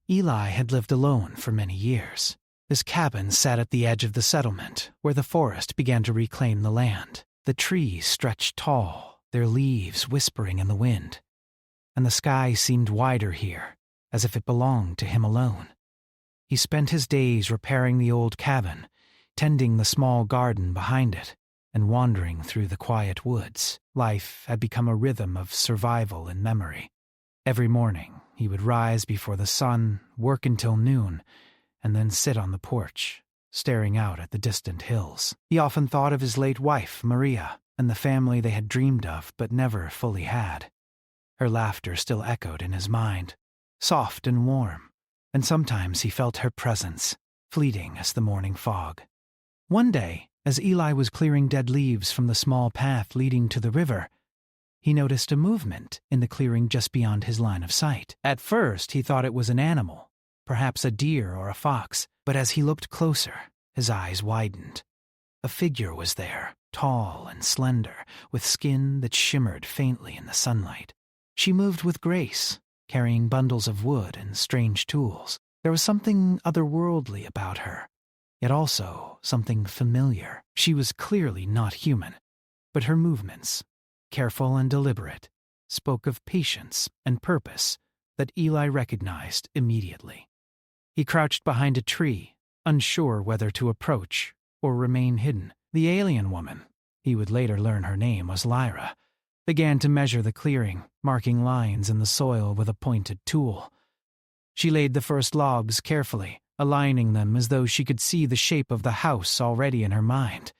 Eli had lived alone for many years. His cabin sat at the edge of the settlement, where the forest began to reclaim the land. The trees stretched tall, their leaves whispering in the wind, and the sky seemed wider here, as if it belonged to him alone. He spent his days repairing the old cabin, tending the small garden behind it, and wandering through the quiet woods. Life had become a rhythm of survival and memory. Every morning, he would rise before the sun, work until noon, and then sit on the porch, staring out at the distant hills. He often thought of his late wife, Maria, and the family they had dreamed of but never fully had. Her laughter still echoed in his mind, soft and warm, and sometimes he felt her presence, fleeting as the morning fog. One day, as Eli was clearing dead leaves from the small path leading to the river, he noticed a movement in the clearing just beyond his line of sight. At first, he thought it was an animal, perhaps a deer or a fox, but as he looked closer, his eyes widened. A figure was there, tall and slender, with skin that shimmered faintly in the sunlight. She moved with grace, carrying bundles of wood and strange tools. There was something otherworldly about her, yet also something familiar. She was clearly not human, but her movements, careful and deliberate, spoke of patience and purpose that Eli recognized immediately. He crouched behind a tree, unsure whether to approach or remain hidden. The alien woman, he would later learn her name was Lyra, began to measure the clearing, marking lines in the soil with a pointed tool. She laid the first logs carefully, aligning them as though she could see the shape of the house already in her mind.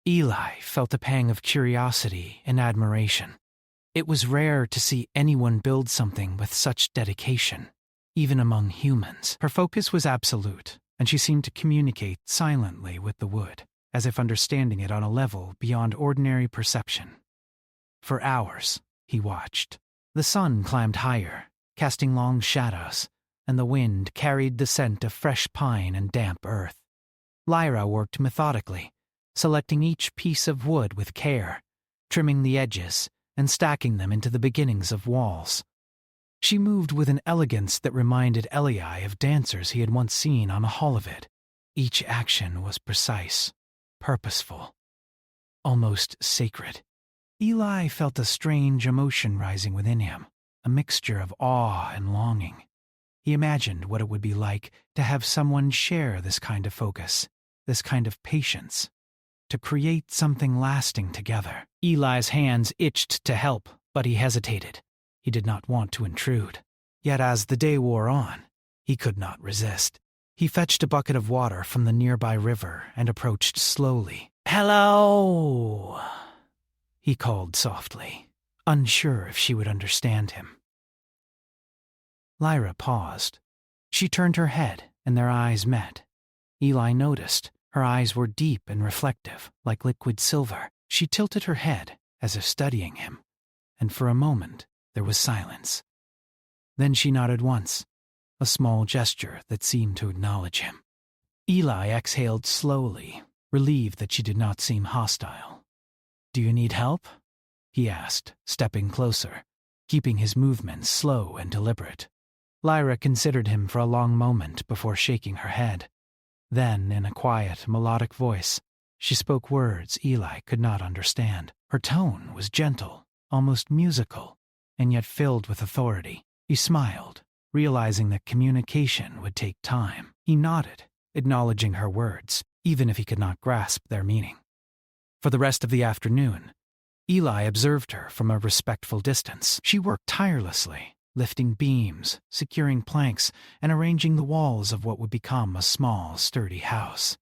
Eli felt a pang of curiosity and admiration. It was rare to see anyone build something with such dedication, even among humans. Her focus was absolute, and she seemed to communicate silently with the wood, as if understanding it on a level beyond ordinary perception. For hours, he watched. The sun climbed higher, casting long shadows, and the wind carried the scent of fresh pine and damp earth. Lyra worked methodically, selecting each piece of wood with care, trimming the edges, and stacking them into the beginnings of walls. She moved with an elegance that reminded Eli of dancers he had once seen on a holovid. Each action was precise, purposeful, almost sacred. Eli felt a strange emotion rising within him, a mixture of awe and longing. He imagined what it would be like to have someone share this kind of focus, this kind of patience, to create something lasting together. Eli's hands itched to help, but he hesitated. He did not want to intrude. Yet as the day wore on, he could not resist. He fetched a bucket of water from the nearby river and approached slowly. "Hello," he called softly, unsure if she would understand him. Lyra paused. She turned her head, and their eyes met. Eli noticed. Her eyes were deep and reflective, like liquid silver. She tilted her head, as if studying him, and for a moment there was silence. Then she nodded once, a small gesture that seemed to acknowledge him. Eli exhaled slowly, relieved that she did not seem hostile. "Do you need help?" he asked, stepping closer, keeping his movements slow and deliberate. Lyra considered him for a long moment before shaking her head. Then, in a quiet, melodic voice, she spoke words Eli could not understand. Her tone was gentle, almost musical, and yet filled with authority. He smiled, realizing that communication would take time. He nodded, acknowledging her words, even if he could not grasp their meaning. For the rest of the afternoon, Eli observed her from a respectful distance. She worked tirelessly, lifting beams, securing planks, and arranging the walls of what would become a small, sturdy house.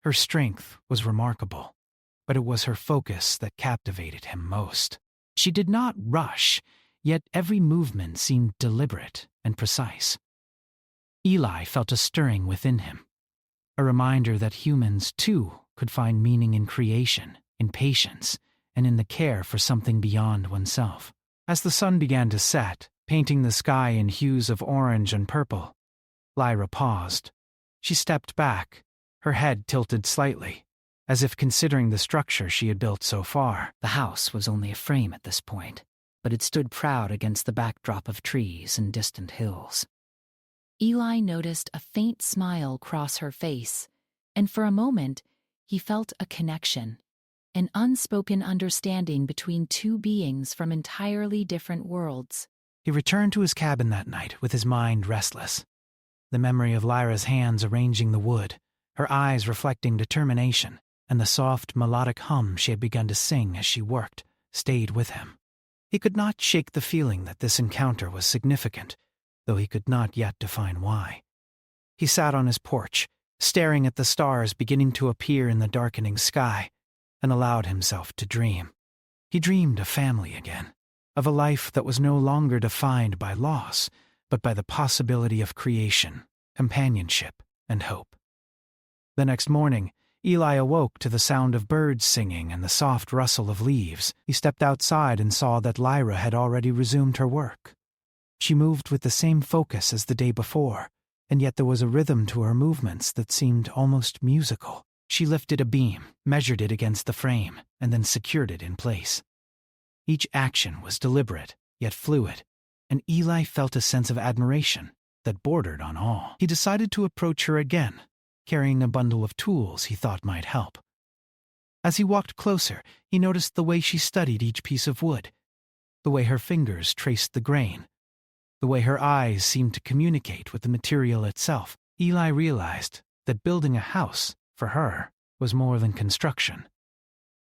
Her strength was remarkable, but it was her focus that captivated him most. She did not rush, yet every movement seemed deliberate and precise. Eli felt a stirring within him, a reminder that humans, too, could find meaning in creation, in patience, and in the care for something beyond oneself. As the sun began to set, painting the sky in hues of orange and purple, Lyra paused. She stepped back, her head tilted slightly, as if considering the structure she had built so far. The house was only a frame at this point, but it stood proud against the backdrop of trees and distant hills. Eli noticed a faint smile cross her face, and for a moment he felt a connection, an unspoken understanding between two beings from entirely different worlds. He returned to his cabin that night with his mind restless. The memory of Lyra's hands arranging the wood, her eyes reflecting determination, and the soft, melodic hum she had begun to sing as she worked, stayed with him. He could not shake the feeling that this encounter was significant, though he could not yet define why. He sat on his porch, staring at the stars beginning to appear in the darkening sky, and allowed himself to dream. He dreamed of family again, of a life that was no longer defined by loss, but by the possibility of creation, companionship, and hope. The next morning, Eli awoke to the sound of birds singing and the soft rustle of leaves. He stepped outside and saw that Lyra had already resumed her work. She moved with the same focus as the day before, and yet there was a rhythm to her movements that seemed almost musical. She lifted a beam, measured it against the frame, and then secured it in place. Each action was deliberate, yet fluid, and Eli felt a sense of admiration that bordered on awe. He decided to approach her again, carrying a bundle of tools he thought might help. As he walked closer, he noticed the way she studied each piece of wood, the way her fingers traced the grain, the way her eyes seemed to communicate with the material itself. Eli realized that building a house, for her, was more than construction.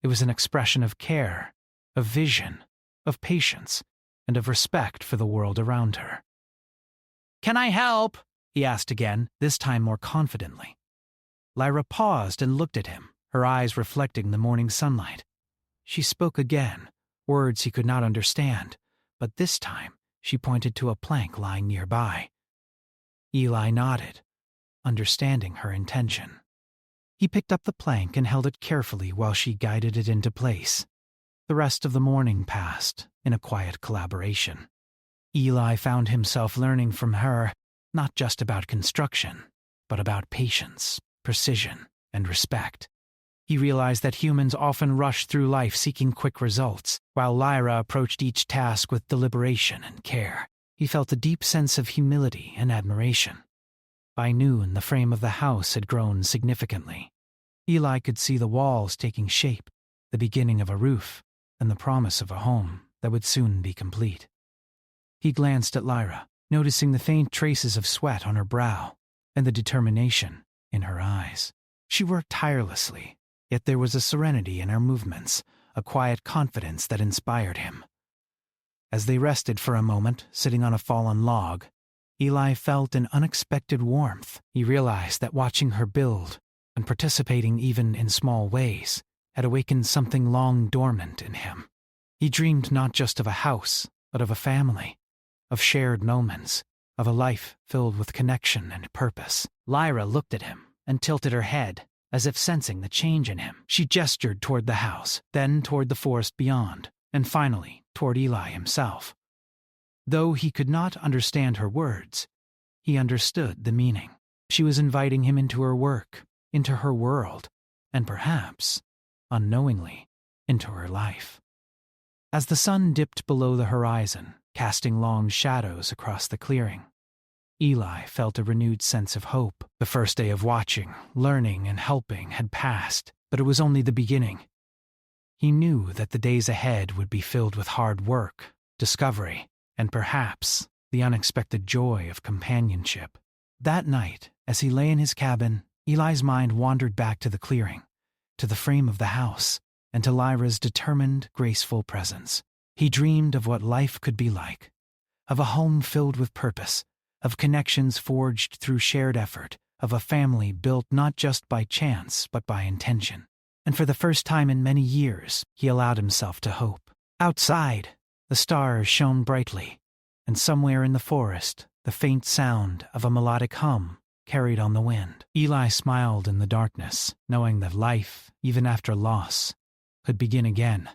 It was an expression of care, of vision, of patience, and of respect for the world around her. "Can I help?" he asked again, this time more confidently. Lyra paused and looked at him, her eyes reflecting the morning sunlight. She spoke again, words he could not understand, but this time she pointed to a plank lying nearby. Eli nodded, understanding her intention. He picked up the plank and held it carefully while she guided it into place. The rest of the morning passed in a quiet collaboration. Eli found himself learning from her not just about construction, but about patience, precision, and respect. He realized that humans often rush through life seeking quick results, while Lyra approached each task with deliberation and care. He felt a deep sense of humility and admiration. By noon, the frame of the house had grown significantly. Eli could see the walls taking shape, the beginning of a roof, and the promise of a home that would soon be complete. He glanced at Lyra, noticing the faint traces of sweat on her brow and the determination in her eyes. She worked tirelessly, yet there was a serenity in her movements, a quiet confidence that inspired him. As they rested for a moment, sitting on a fallen log, Eli felt an unexpected warmth. He realized that watching her build, and participating even in small ways, had awakened something long dormant in him. He dreamed not just of a house, but of a family, of shared moments, of a life filled with connection and purpose. Lyra looked at him and tilted her head, as if sensing the change in him. She gestured toward the house, then toward the forest beyond, and finally toward Eli himself. Though he could not understand her words, he understood the meaning. She was inviting him into her work, into her world, and perhaps, unknowingly, into her life. As the sun dipped below the horizon, casting long shadows across the clearing, Eli felt a renewed sense of hope. The first day of watching, learning, and helping had passed, but it was only the beginning. He knew that the days ahead would be filled with hard work, discovery, and perhaps the unexpected joy of companionship. That night, as he lay in his cabin, Eli's mind wandered back to the clearing, to the frame of the house, and to Lyra's determined, graceful presence. He dreamed of what life could be like, of a home filled with purpose, of connections forged through shared effort, of a family built not just by chance but by intention. And for the first time in many years, he allowed himself to hope. Outside, the stars shone brightly, and somewhere in the forest, the faint sound of a melodic hum carried on the wind. Eli smiled in the darkness, knowing that life, even after loss, could begin again,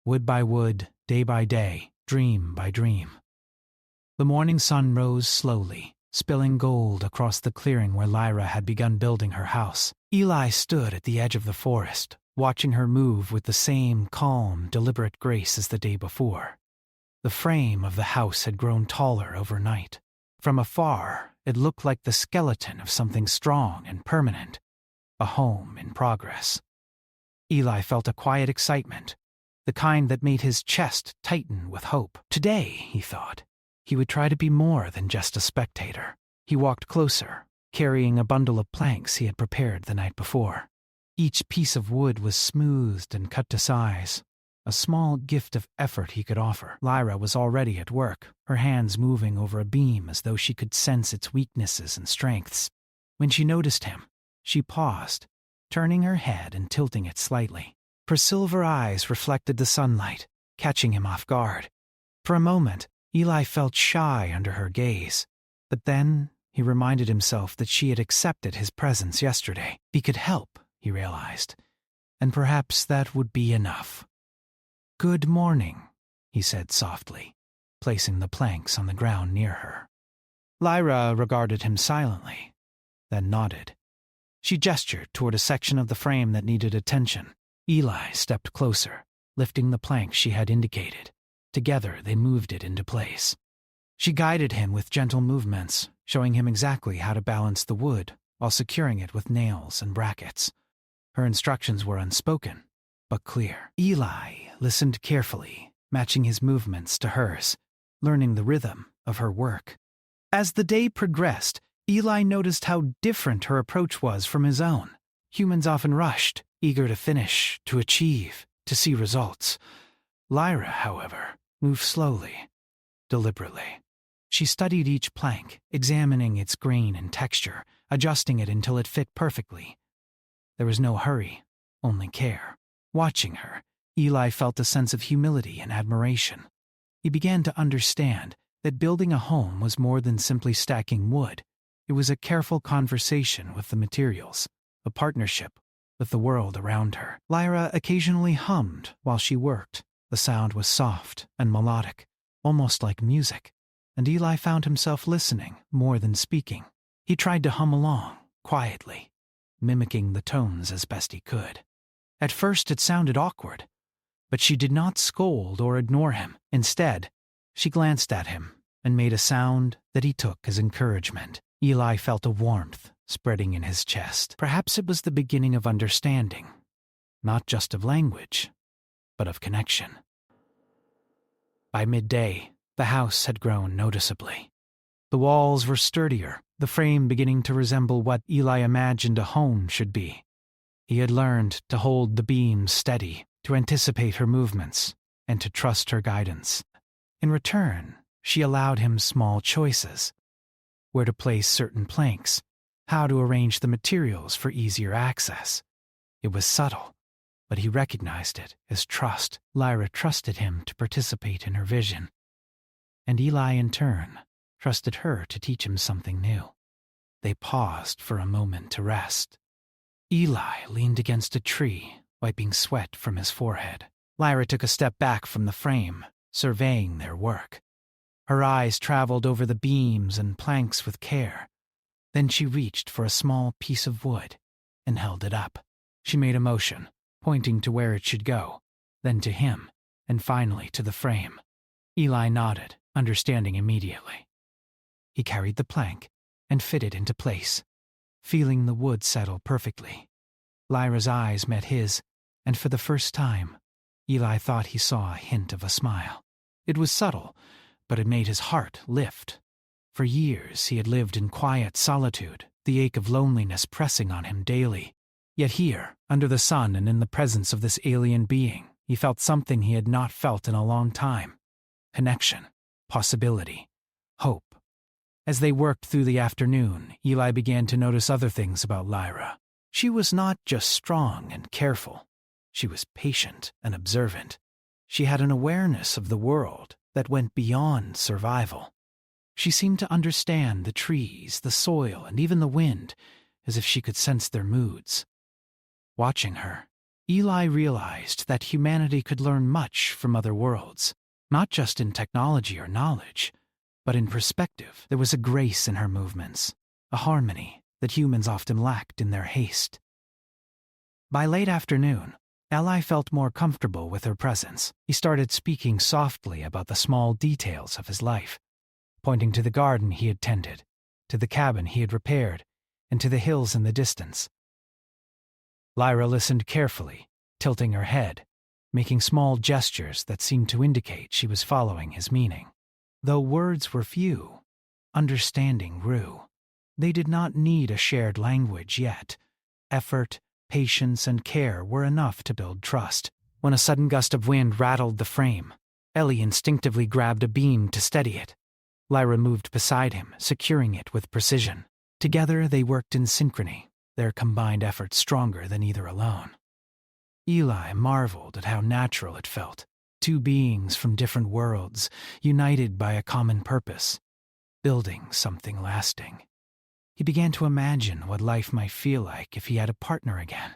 wood by wood, day by day, dream by dream. The morning sun rose slowly, spilling gold across the clearing where Lyra had begun building her house. Eli stood at the edge of the forest, watching her move with the same calm, deliberate grace as the day before. The frame of the house had grown taller overnight, From afar, it looked like the skeleton of something strong and permanent, a home in progress. Eli felt a quiet excitement, the kind that made his chest tighten with hope. Today, he thought, he would try to be more than just a spectator. He walked closer, carrying a bundle of planks he had prepared the night before. Each piece of wood was smoothed and cut to size, a small gift of effort he could offer. Lyra was already at work, her hands moving over a beam as though she could sense its weaknesses and strengths. When she noticed him, she paused, turning her head and tilting it slightly. Her silver eyes reflected the sunlight, catching him off guard. For a moment, Eli felt shy under her gaze, but then he reminded himself that she had accepted his presence yesterday. He could help, he realized, and perhaps that would be enough. "Good morning," he said softly, placing the planks on the ground near her. Lyra regarded him silently, then nodded. She gestured toward a section of the frame that needed attention. Eli stepped closer, lifting the plank she had indicated. Together they moved it into place. She guided him with gentle movements, showing him exactly how to balance the wood while securing it with nails and brackets. Her instructions were unspoken, but clear. Eli listened carefully, matching his movements to hers, learning the rhythm of her work. As the day progressed, Eli noticed how different her approach was from his own. Humans often rushed, eager to finish, to achieve, to see results. Lyra, however, moved slowly, deliberately. She studied each plank, examining its grain and texture, adjusting it until it fit perfectly. There was no hurry, only care. Watching her, Eli felt a sense of humility and admiration. He began to understand that building a home was more than simply stacking wood. It was a careful conversation with the materials, a partnership with the world around her. Lyra occasionally hummed while she worked. The sound was soft and melodic, almost like music, and Eli found himself listening more than speaking. He tried to hum along, quietly, mimicking the tones as best he could. At first it sounded awkward, but she did not scold or ignore him. Instead, she glanced at him and made a sound that he took as encouragement. Eli felt a warmth spreading in his chest. Perhaps it was the beginning of understanding, not just of language, but of connection. By midday, the house had grown noticeably. The walls were sturdier, the frame beginning to resemble what Eli imagined a home should be. He had learned to hold the beams steady, to anticipate her movements, and to trust her guidance. In return, she allowed him small choices: where to place certain planks, how to arrange the materials for easier access. It was subtle, but he recognized it as trust. Lyra trusted him to participate in her vision, and Eli, in turn, trusted her to teach him something new. They paused for a moment to rest. Eli leaned against a tree, wiping sweat from his forehead. Lyra took a step back from the frame, surveying their work. Her eyes traveled over the beams and planks with care. Then she reached for a small piece of wood and held it up. She made a motion, pointing to where it should go, then to him, and finally to the frame. Eli nodded, understanding immediately. He carried the plank and fitted into place, feeling the wood settle perfectly. Lyra's eyes met his, and for the first time, Eli thought he saw a hint of a smile. It was subtle, but it made his heart lift. For years he had lived in quiet solitude, the ache of loneliness pressing on him daily. Yet here, under the sun and in the presence of this alien being, he felt something he had not felt in a long time: connection, possibility, hope. As they worked through the afternoon, Eli began to notice other things about Lyra. She was not just strong and careful. She was patient and observant. She had an awareness of the world that went beyond survival. She seemed to understand the trees, the soil, and even the wind, as if she could sense their moods. Watching her, Eli realized that humanity could learn much from other worlds, not just in technology or knowledge, but in perspective. There was a grace in her movements, a harmony that humans often lacked in their haste. By late afternoon, Eli felt more comfortable with her presence. He started speaking softly about the small details of his life. pointing to the garden he had tended, to the cabin he had repaired, and to the hills in the distance. Lyra listened carefully, tilting her head, making small gestures that seemed to indicate she was following his meaning. Though words were few, understanding grew. They did not need a shared language yet. Effort, patience, and care were enough to build trust. When a sudden gust of wind rattled the frame, Ellie instinctively grabbed a beam to steady it. Lyra moved beside him, securing it with precision. Together they worked in synchrony, their combined efforts stronger than either alone. Eli marveled at how natural it felt. Two beings from different worlds, united by a common purpose, building something lasting. He began to imagine what life might feel like if he had a partner again,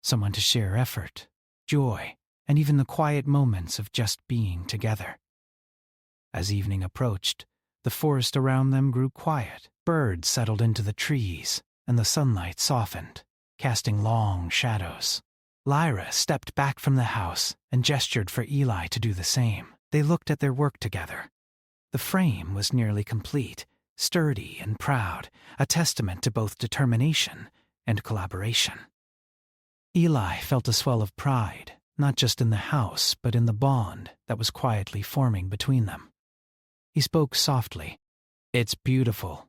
someone to share effort, joy, and even the quiet moments of just being together. As evening approached, the forest around them grew quiet. Birds settled into the trees, and the sunlight softened, casting long shadows. Lyra stepped back from the house and gestured for Eli to do the same. They looked at their work together. The frame was nearly complete, sturdy and proud, a testament to both determination and collaboration. Eli felt a swell of pride, not just in the house, but in the bond that was quietly forming between them. He spoke softly. "It's beautiful."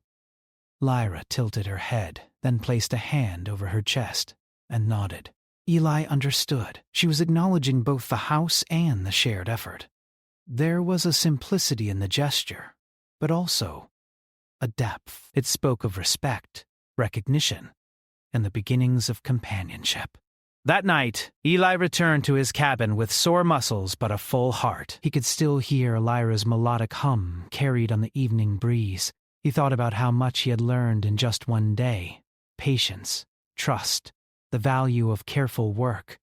Lyra tilted her head, then placed a hand over her chest and nodded. Eli understood. She was acknowledging both the house and the shared effort. There was a simplicity in the gesture, but also a depth. It spoke of respect, recognition, and the beginnings of companionship. That night, Eli returned to his cabin with sore muscles but a full heart. He could still hear Lyra's melodic hum carried on the evening breeze. He thought about how much he had learned in just one day: patience, trust, the value of careful work,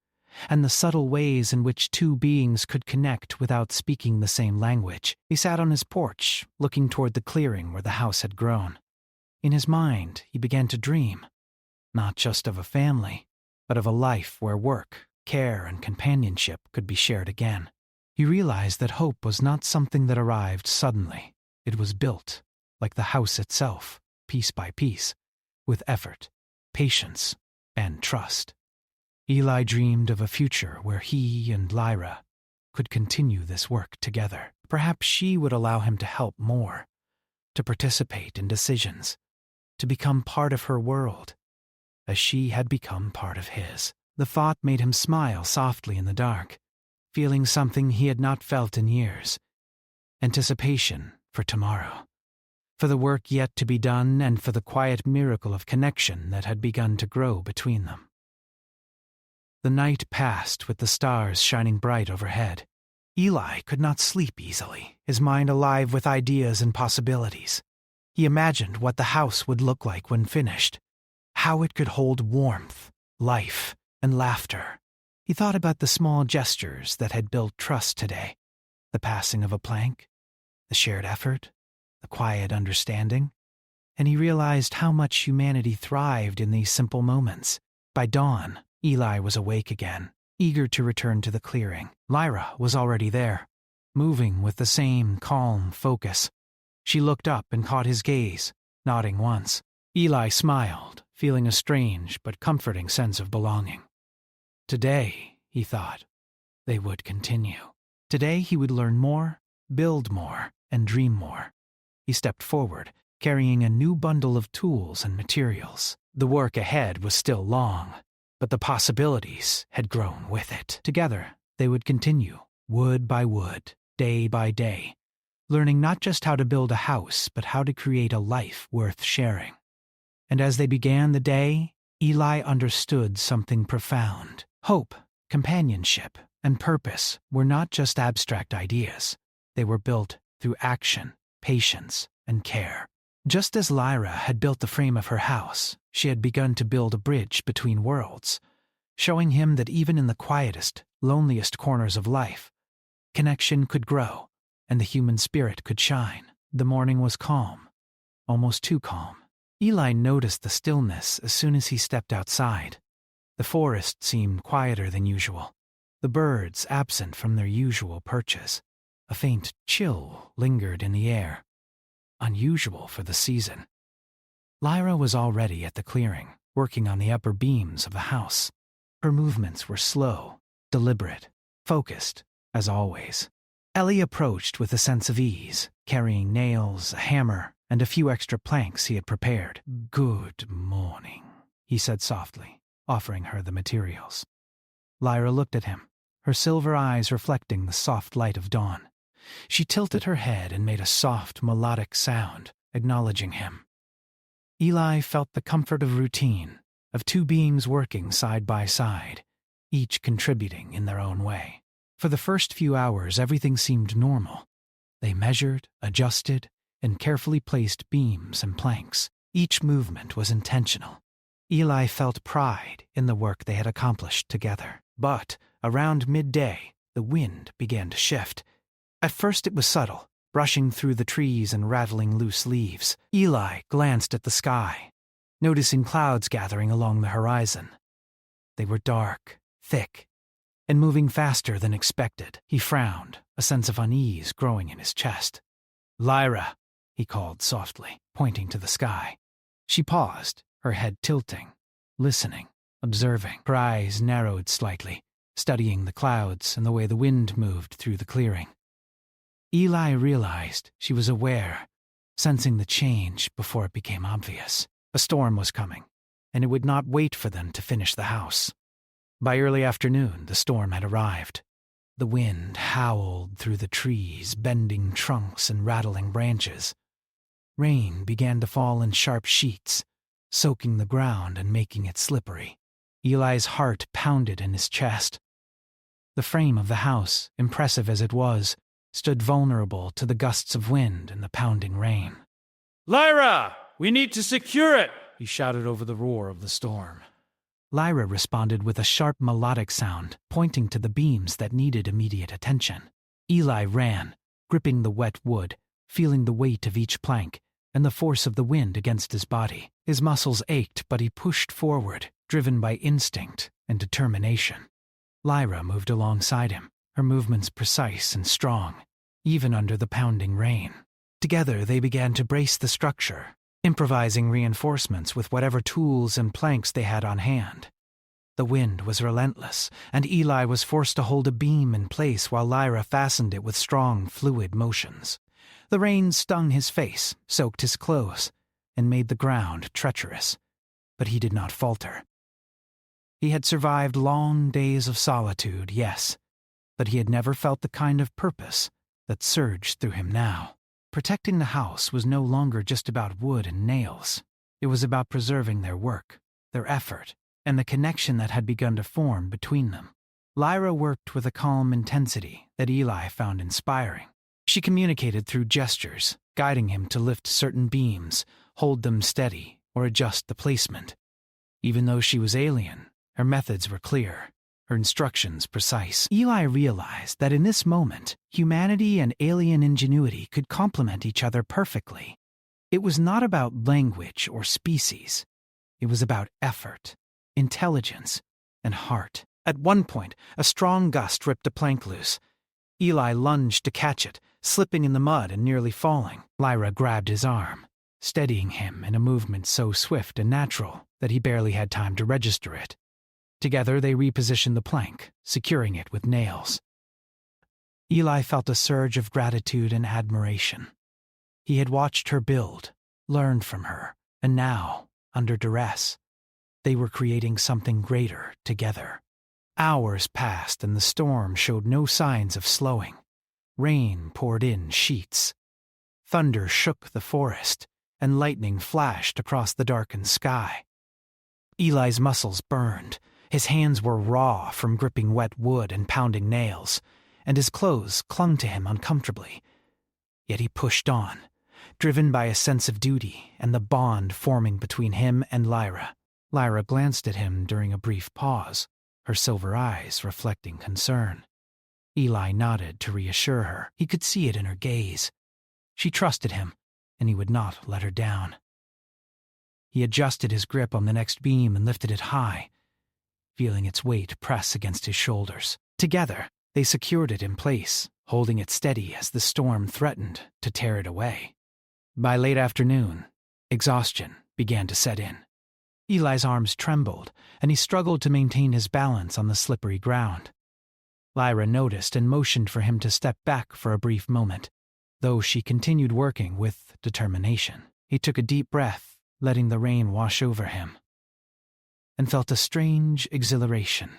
and the subtle ways in which two beings could connect without speaking the same language. He sat on his porch, looking toward the clearing where the house had grown. In his mind, he began to dream, not just of a family, but of a life where work, care, and companionship could be shared again. He realized that hope was not something that arrived suddenly. It was built, like the house itself, piece by piece, with effort, patience, and trust. Eli dreamed of a future where he and Lyra could continue this work together. Perhaps she would allow him to help more, to participate in decisions, to become part of her world, as she had become part of his. The thought made him smile softly in the dark, feeling something he had not felt in years: anticipation for tomorrow, for the work yet to be done, and for the quiet miracle of connection that had begun to grow between them. The night passed with the stars shining bright overhead. Eli could not sleep easily, his mind alive with ideas and possibilities. He imagined what the house would look like when finished, how it could hold warmth, life, and laughter. He thought about the small gestures that had built trust today: the passing of a plank, the shared effort, the quiet understanding, and he realized how much humanity thrived in these simple moments. By dawn, Eli was awake again, eager to return to the clearing. Lyra was already there, moving with the same calm focus. She looked up and caught his gaze, nodding once. Eli smiled, feeling a strange but comforting sense of belonging. Today, he thought, they would continue. Today he would learn more, build more, and dream more. He stepped forward, carrying a new bundle of tools and materials. The work ahead was still long, but the possibilities had grown with it. Together, they would continue, wood by wood, day by day, learning not just how to build a house, but how to create a life worth sharing. And as they began the day, Eli understood something profound. Hope, companionship, and purpose were not just abstract ideas. They were built through action, patience, and care. Just as Lyra had built the frame of her house, she had begun to build a bridge between worlds, showing him that even in the quietest, loneliest corners of life, connection could grow and the human spirit could shine. The morning was calm, almost too calm. Eli noticed the stillness as soon as he stepped outside. The forest seemed quieter than usual, the birds absent from their usual perches. A faint chill lingered in the air, unusual for the season. Lyra was already at the clearing, working on the upper beams of the house. Her movements were slow, deliberate, focused, as always. Ellie approached with a sense of ease, carrying nails, a hammer, and a few extra planks he had prepared. "Good morning," he said softly, offering her the materials. Lyra looked at him, her silver eyes reflecting the soft light of dawn. She tilted her head and made a soft, melodic sound, acknowledging him. Eli felt the comfort of routine, of two beings working side by side, each contributing in their own way. For the first few hours, everything seemed normal. They measured, adjusted, and carefully placed beams and planks. Each movement was intentional. Eli felt pride in the work they had accomplished together. But around midday, the wind began to shift. At first it was subtle, brushing through the trees and rattling loose leaves. Eli glanced at the sky, noticing clouds gathering along the horizon. They were dark, thick, and moving faster than expected. He frowned, a sense of unease growing in his chest. "Lyra," he called softly, pointing to the sky. She paused, her head tilting, listening, observing. Her eyes narrowed slightly, studying the clouds and the way the wind moved through the clearing. Eli realized she was aware, sensing the change before it became obvious. A storm was coming, and it would not wait for them to finish the house. By early afternoon, the storm had arrived. The wind howled through the trees, bending trunks and rattling branches. Rain began to fall in sharp sheets, soaking the ground and making it slippery. Eli's heart pounded in his chest. The frame of the house, impressive as it was, stood vulnerable to the gusts of wind and the pounding rain. "Lyra, we need to secure it!" he shouted over the roar of the storm. Lyra responded with a sharp melodic sound, pointing to the beams that needed immediate attention. Eli ran, gripping the wet wood, feeling the weight of each plank and the force of the wind against his body. His muscles ached, but he pushed forward, driven by instinct and determination. Lyra moved alongside him, her movements precise and strong, even under the pounding rain. Together they began to brace the structure, improvising reinforcements with whatever tools and planks they had on hand. The wind was relentless, and Eli was forced to hold a beam in place while Lyra fastened it with strong, fluid motions. The rain stung his face, soaked his clothes, and made the ground treacherous, but he did not falter. He had survived long days of solitude, yes, but he had never felt the kind of purpose that surged through him now. Protecting the house was no longer just about wood and nails. It was about preserving their work, their effort, and the connection that had begun to form between them. Lyra worked with a calm intensity that Eli found inspiring. She communicated through gestures, guiding him to lift certain beams, hold them steady, or adjust the placement. Even though she was alien, her methods were clear, her instructions precise. Eli realized that in this moment, humanity and alien ingenuity could complement each other perfectly. It was not about language or species. It was about effort, intelligence, and heart. At one point, a strong gust ripped a plank loose. Eli lunged to catch it, slipping in the mud and nearly falling. Lyra grabbed his arm, steadying him in a movement so swift and natural that he barely had time to register it. Together they repositioned the plank, securing it with nails. Eli felt a surge of gratitude and admiration. He had watched her build, learned from her, and now, under duress, they were creating something greater together. Hours passed and the storm showed no signs of slowing. Rain poured in sheets. Thunder shook the forest, and lightning flashed across the darkened sky. Eli's muscles burned. His hands were raw from gripping wet wood and pounding nails, and his clothes clung to him uncomfortably. Yet he pushed on, driven by a sense of duty and the bond forming between him and Lyra. Lyra glanced at him during a brief pause, her silver eyes reflecting concern. Eli nodded to reassure her. He could see it in her gaze. She trusted him, and he would not let her down. He adjusted his grip on the next beam and lifted it high, feeling its weight press against his shoulders. Together, they secured it in place, holding it steady as the storm threatened to tear it away. By late afternoon, exhaustion began to set in. Eli's arms trembled, and he struggled to maintain his balance on the slippery ground. Lyra noticed and motioned for him to step back for a brief moment, though she continued working with determination. He took a deep breath, letting the rain wash over him, and felt a strange exhilaration.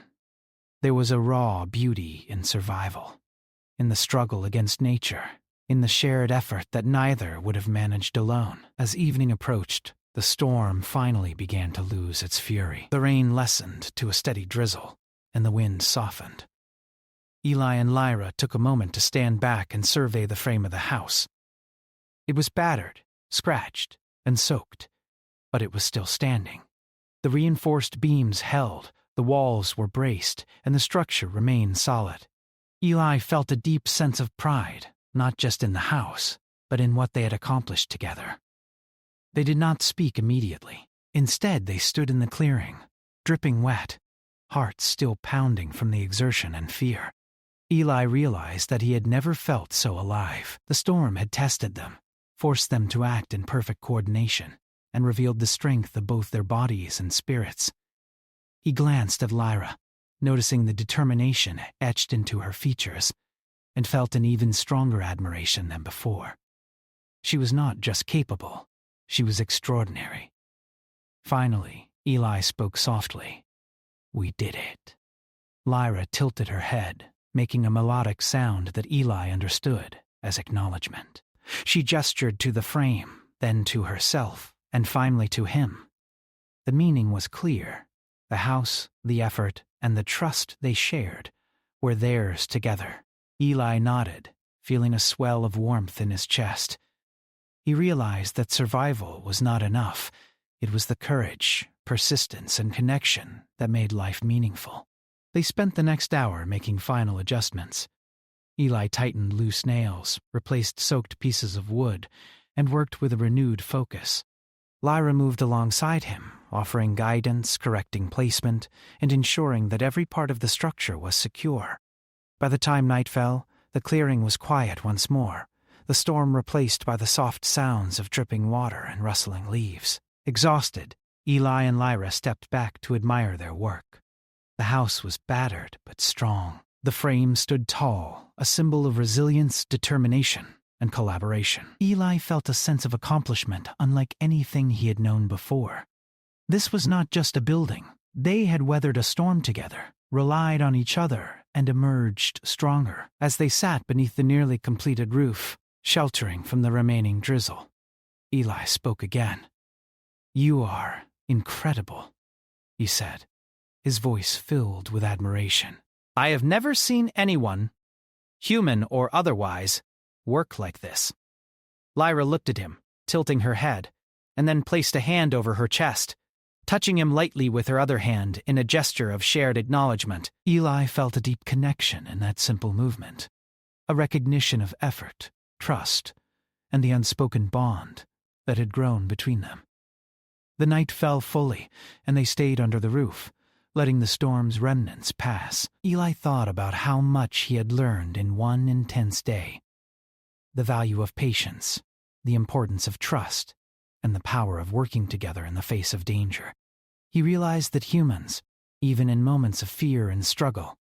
There was a raw beauty in survival, in the struggle against nature, in the shared effort that neither would have managed alone. As evening approached, the storm finally began to lose its fury. The rain lessened to a steady drizzle, and the wind softened. Eli and Lyra took a moment to stand back and survey the frame of the house. It was battered, scratched, and soaked, but it was still standing. The reinforced beams held, the walls were braced, and the structure remained solid. Eli felt a deep sense of pride, not just in the house, but in what they had accomplished together. They did not speak immediately. Instead, they stood in the clearing, dripping wet, hearts still pounding from the exertion and fear. Eli realized that he had never felt so alive. The storm had tested them, forced them to act in perfect coordination, and revealed the strength of both their bodies and spirits. He glanced at Lyra, noticing the determination etched into her features, and felt an even stronger admiration than before. She was not just capable, she was extraordinary. Finally, Eli spoke softly. "We did it." Lyra tilted her head, making a melodic sound that Eli understood as acknowledgement. She gestured to the frame, then to herself, and finally to him. The meaning was clear. The house, the effort, and the trust they shared were theirs together. Eli nodded, feeling a swell of warmth in his chest. He realized that survival was not enough. It was the courage, persistence, and connection that made life meaningful. They spent the next hour making final adjustments. Eli tightened loose nails, replaced soaked pieces of wood, and worked with a renewed focus. Lyra moved alongside him, offering guidance, correcting placement, and ensuring that every part of the structure was secure. By the time night fell, the clearing was quiet once more, the storm replaced by the soft sounds of dripping water and rustling leaves. Exhausted, Eli and Lyra stepped back to admire their work. The house was battered but strong. The frame stood tall, a symbol of resilience, determination, and collaboration. Eli felt a sense of accomplishment unlike anything he had known before. This was not just a building. They had weathered a storm together, relied on each other, and emerged stronger. As they sat beneath the nearly completed roof, sheltering from the remaining drizzle, Eli spoke again. "You are incredible," he said, his voice filled with admiration. "I have never seen anyone, human or otherwise, work like this." Lyra looked at him, tilting her head, and then placed a hand over her chest, touching him lightly with her other hand in a gesture of shared acknowledgement. Eli felt a deep connection in that simple movement, a recognition of effort, trust, and the unspoken bond that had grown between them. The night fell fully, and they stayed under the roof, letting the storm's remnants pass. Eli thought about how much he had learned in one intense day. The value of patience, the importance of trust, and the power of working together in the face of danger. He realized that humans, even in moments of fear and struggle,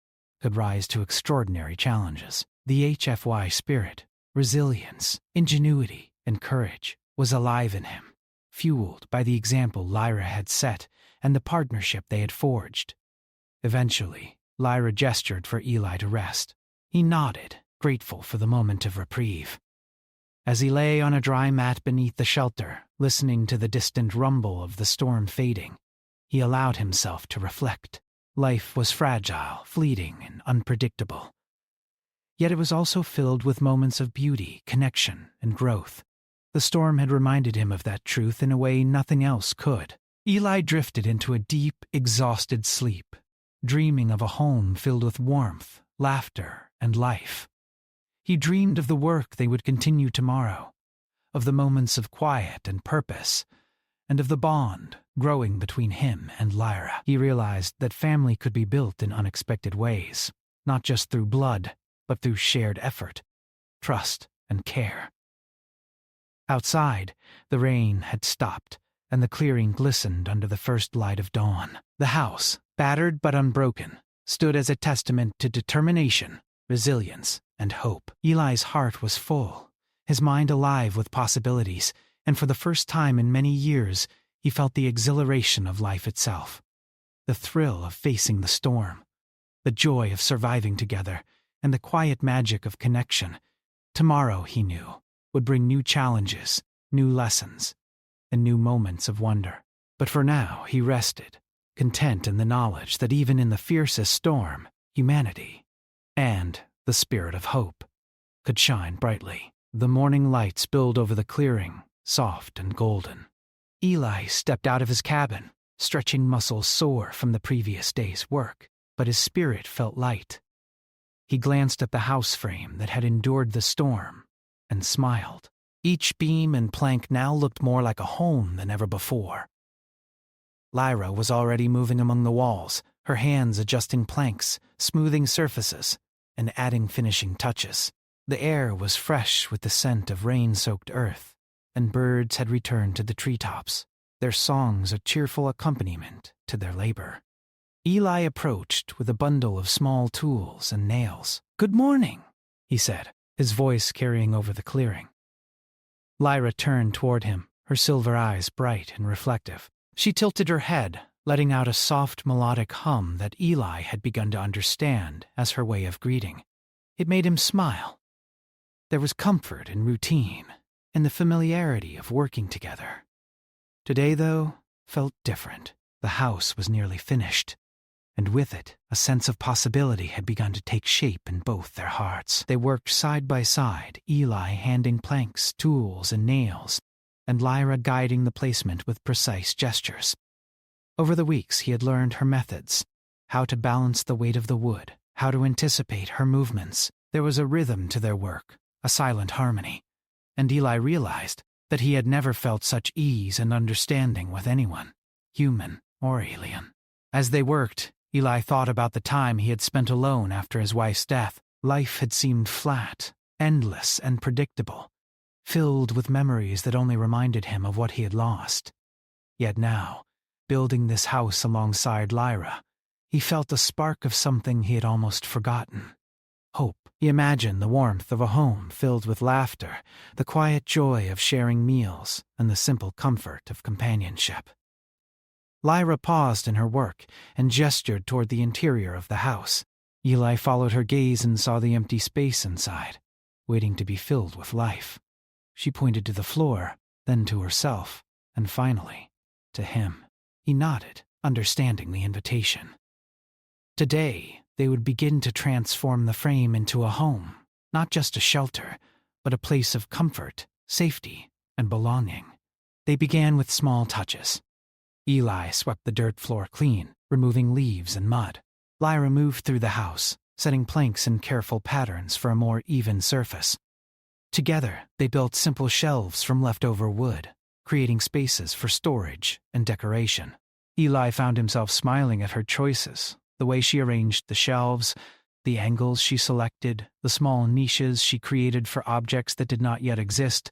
could rise to extraordinary challenges. The HFY spirit, resilience, ingenuity, and courage was alive in him, fueled by the example Lyra had set and the partnership they had forged. Eventually, Lyra gestured for Eli to rest. He nodded, grateful for the moment of reprieve. As he lay on a dry mat beneath the shelter, listening to the distant rumble of the storm fading, he allowed himself to reflect. Life was fragile, fleeting, and unpredictable. Yet it was also filled with moments of beauty, connection, and growth. The storm had reminded him of that truth in a way nothing else could. Eli drifted into a deep, exhausted sleep, dreaming of a home filled with warmth, laughter, and life. He dreamed of the work they would continue tomorrow, of the moments of quiet and purpose, and of the bond growing between him and Lyra. He realized that family could be built in unexpected ways, not just through blood, but through shared effort, trust, and care. Outside, the rain had stopped, and the clearing glistened under the first light of dawn. The house, battered but unbroken, stood as a testament to determination, resilience, and hope. Eli's heart was full, his mind alive with possibilities, and for the first time in many years, he felt the exhilaration of life itself. The thrill of facing the storm, the joy of surviving together, and the quiet magic of connection. Tomorrow, he knew, would bring new challenges, new lessons, and new moments of wonder. But for now, he rested, content in the knowledge that even in the fiercest storm, humanity, and the spirit of hope, could shine brightly. The morning light spilled over the clearing, soft and golden. Eli stepped out of his cabin, stretching muscles sore from the previous day's work, but his spirit felt light. He glanced at the house frame that had endured the storm and smiled. Each beam and plank now looked more like a home than ever before. Lyra was already moving among the walls, her hands adjusting planks, smoothing surfaces, and adding finishing touches. The air was fresh with the scent of rain-soaked earth, and birds had returned to the treetops, their songs a cheerful accompaniment to their labor. Eli approached with a bundle of small tools and nails. "Good morning," he said, his voice carrying over the clearing. Lyra turned toward him, her silver eyes bright and reflective. She tilted her head, letting out a soft melodic hum that Eli had begun to understand as her way of greeting. It made him smile. There was comfort in routine, and the familiarity of working together. Today, though, felt different. The house was nearly finished, and with it, a sense of possibility had begun to take shape in both their hearts. They worked side by side, Eli handing planks, tools, and nails, and Lyra guiding the placement with precise gestures. Over the weeks, he had learned her methods, how to balance the weight of the wood, how to anticipate her movements. There was a rhythm to their work, a silent harmony, and Eli realized that he had never felt such ease and understanding with anyone, human or alien. As they worked, Eli thought about the time he had spent alone after his wife's death. Life had seemed flat, endless, and predictable, filled with memories that only reminded him of what he had lost. Yet now, building this house alongside Lyra, he felt a spark of something he had almost forgotten. Hope. He imagined the warmth of a home filled with laughter, the quiet joy of sharing meals, and the simple comfort of companionship. Lyra paused in her work and gestured toward the interior of the house. Eli followed her gaze and saw the empty space inside, waiting to be filled with life. She pointed to the floor, then to herself, and finally, to him. He nodded, understanding the invitation. Today, they would begin to transform the frame into a home, not just a shelter, but a place of comfort, safety, and belonging. They began with small touches. Eli swept the dirt floor clean, removing leaves and mud. Lyra moved through the house, setting planks in careful patterns for a more even surface. Together, they built simple shelves from leftover wood, creating spaces for storage and decoration. Eli found himself smiling at her choices, the way she arranged the shelves, the angles she selected, the small niches she created for objects that did not yet exist.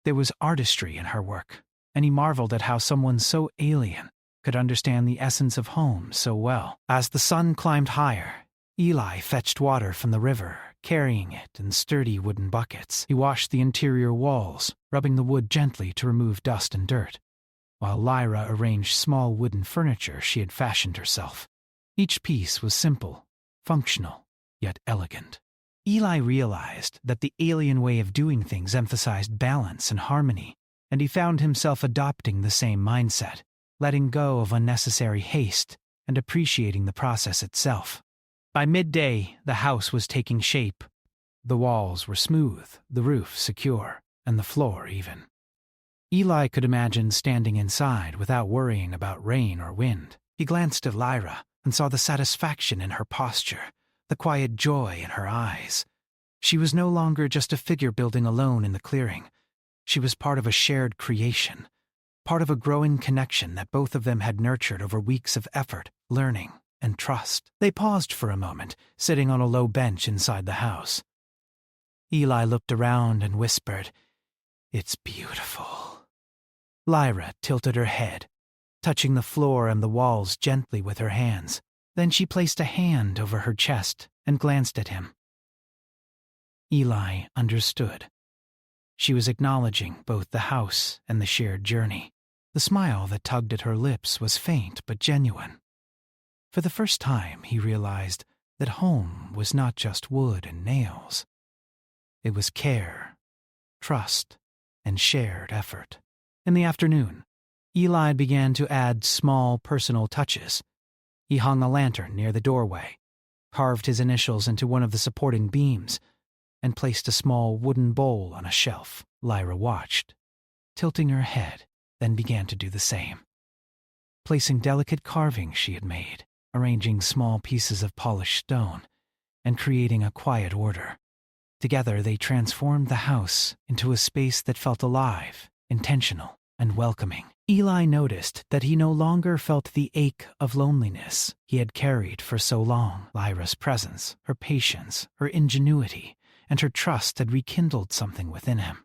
There was artistry in her work, and he marveled at how someone so alien could understand the essence of home so well. As the sun climbed higher, Eli fetched water from the river, carrying it in sturdy wooden buckets. He washed the interior walls, rubbing the wood gently to remove dust and dirt, while Lyra arranged small wooden furniture she had fashioned herself. Each piece was simple, functional, yet elegant. Eli realized that the alien way of doing things emphasized balance and harmony, and he found himself adopting the same mindset, letting go of unnecessary haste and appreciating the process itself. By midday, the house was taking shape. The walls were smooth, the roof secure, and the floor even. Eli could imagine standing inside without worrying about rain or wind. He glanced at Lyra and saw the satisfaction in her posture, the quiet joy in her eyes. She was no longer just a figure building alone in the clearing. She was part of a shared creation, part of a growing connection that both of them had nurtured over weeks of effort, learning, and trust. They paused for a moment, sitting on a low bench inside the house. Eli looked around and whispered, It's beautiful. Lyra tilted her head, touching the floor and the walls gently with her hands. Then she placed a hand over her chest and glanced at him. Eli understood. She was acknowledging both the house and the shared journey. The smile that tugged at her lips was faint but genuine. For the first time, he realized that home was not just wood and nails. It was care, trust, and shared effort. In the afternoon, Eli began to add small personal touches. He hung a lantern near the doorway, carved his initials into one of the supporting beams, and placed a small wooden bowl on a shelf. Lyra watched, tilting her head, then began to do the same. Placing delicate carvings she had made, arranging small pieces of polished stone, and creating a quiet order. Together they transformed the house into a space that felt alive, intentional, and welcoming. Eli noticed that he no longer felt the ache of loneliness he had carried for so long. Lyra's presence, her patience, her ingenuity, and her trust had rekindled something within him.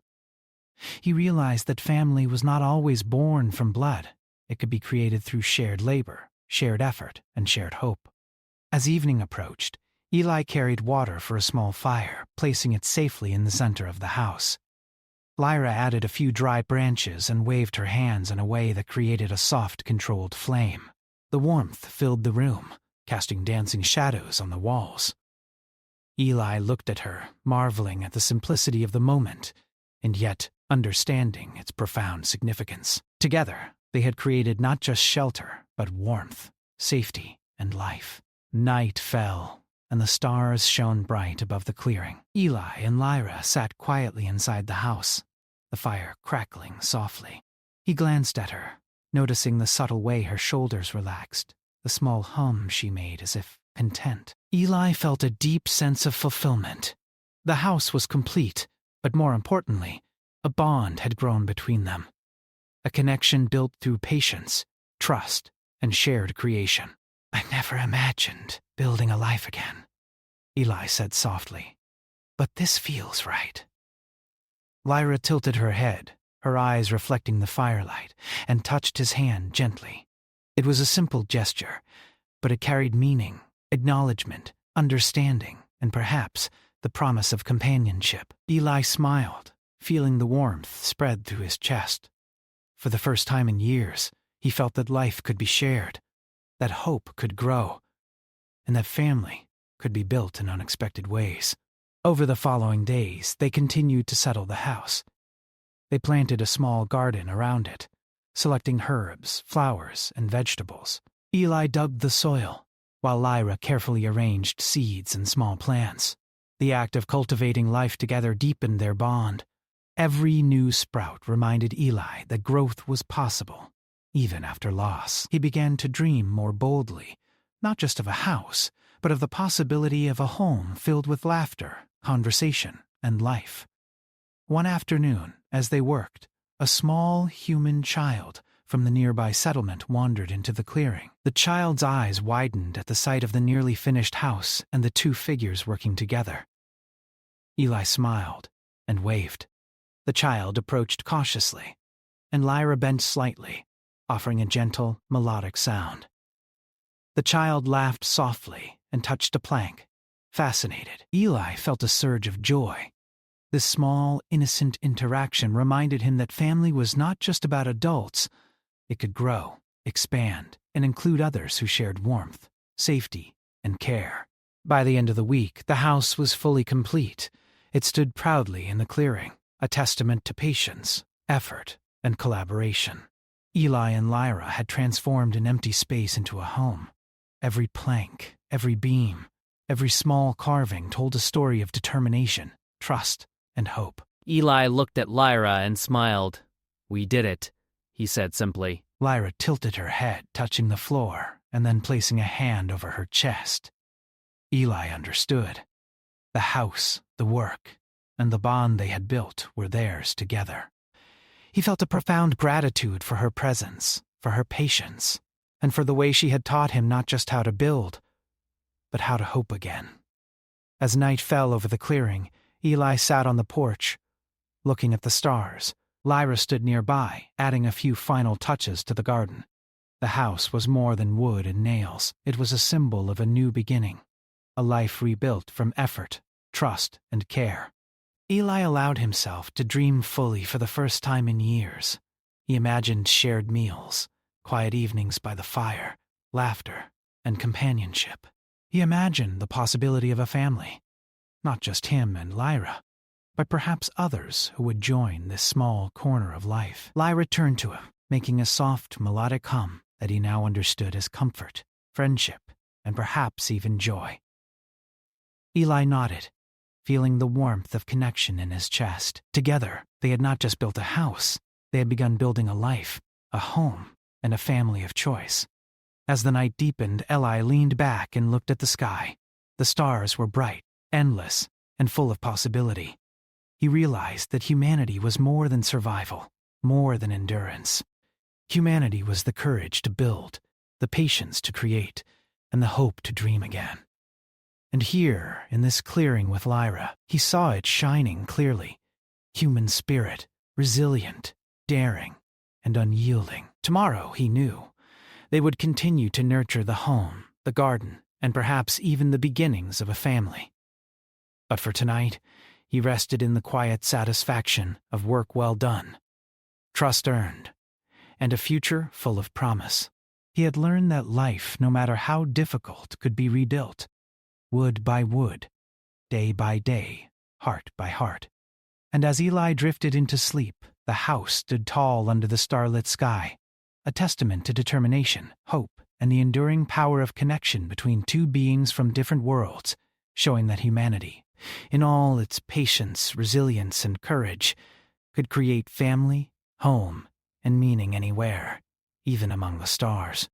He realized that family was not always born from blood. It could be created through shared labor, shared effort, and shared hope. As evening approached, Eli carried water for a small fire, placing it safely in the center of the house. Lyra added a few dry branches and waved her hands in a way that created a soft, controlled flame. The warmth filled the room, casting dancing shadows on the walls. Eli looked at her, marveling at the simplicity of the moment, and yet understanding its profound significance. Together, they had created not just shelter, but warmth, safety, and life. Night fell, and the stars shone bright above the clearing. Eli and Lyra sat quietly inside the house, the fire crackling softly. He glanced at her, noticing the subtle way her shoulders relaxed, the small hum she made as if content. Eli felt a deep sense of fulfillment. The house was complete, but more importantly, a bond had grown between them. A connection built through patience, trust, and shared creation. I never imagined building a life again, Eli said softly, but this feels right. Lyra tilted her head, her eyes reflecting the firelight, and touched his hand gently. It was a simple gesture, but it carried meaning, acknowledgement, understanding, and perhaps the promise of companionship. Eli smiled, feeling the warmth spread through his chest. For the first time in years, he felt that life could be shared, that hope could grow, and that family could be built in unexpected ways. Over the following days, they continued to settle the house. They planted a small garden around it, selecting herbs, flowers, and vegetables. Eli dug the soil, while Lyra carefully arranged seeds and small plants. The act of cultivating life together deepened their bond. Every new sprout reminded Eli that growth was possible, even after loss. He began to dream more boldly, not just of a house, but of the possibility of a home filled with laughter, conversation, and life. One afternoon, as they worked, a small human child from the nearby settlement wandered into the clearing. The child's eyes widened at the sight of the nearly finished house and the two figures working together. Eli smiled and waved. The child approached cautiously, and Lyra bent slightly, offering a gentle, melodic sound. The child laughed softly and touched a plank. Fascinated, Eli felt a surge of joy. This small, innocent interaction reminded him that family was not just about adults. It could grow, expand, and include others who shared warmth, safety, and care. By the end of the week, the house was fully complete. It stood proudly in the clearing, a testament to patience, effort, and collaboration. Eli and Lyra had transformed an empty space into a home. Every plank, every beam, every small carving told a story of determination, trust, and hope. Eli looked at Lyra and smiled. "We did it," he said simply. Lyra tilted her head, touching the floor, and then placing a hand over her chest. Eli understood. The house, the work, and the bond they had built were theirs together. He felt a profound gratitude for her presence, for her patience, and for the way she had taught him not just how to build, but how to hope again. As night fell over the clearing, Eli sat on the porch, Looking at the stars, Lyra stood nearby, adding a few final touches to the garden. The house was more than wood and nails. It was a symbol of a new beginning, a life rebuilt from effort, trust, and care. Eli allowed himself to dream fully for the first time in years. He imagined shared meals, quiet evenings by the fire, laughter, and companionship. He imagined the possibility of a family, not just him and Lyra, but perhaps others who would join this small corner of life. Lyra turned to him, making a soft, melodic hum that he now understood as comfort, friendship, and perhaps even joy. Eli nodded, feeling the warmth of connection in his chest. Together, they had not just built a house, they had begun building a life, a home, and a family of choice. As the night deepened, Eli leaned back and looked at the sky. The stars were bright, endless, and full of possibility. He realized that humanity was more than survival, more than endurance. Humanity was the courage to build, the patience to create, and the hope to dream again. And here, in this clearing with Lyra, he saw it shining clearly. Human spirit, resilient, daring, and unyielding. Tomorrow, he knew, they would continue to nurture the home, the garden, and perhaps even the beginnings of a family. But for tonight, he rested in the quiet satisfaction of work well done, trust earned, and a future full of promise. He had learned that life, no matter how difficult, could be rebuilt, wood by wood, day by day, heart by heart. And as Eli drifted into sleep, the house stood tall under the starlit sky, a testament to determination, hope, and the enduring power of connection between two beings from different worlds, showing that humanity, in all its patience, resilience, and courage, could create family, home, and meaning anywhere, even among the stars.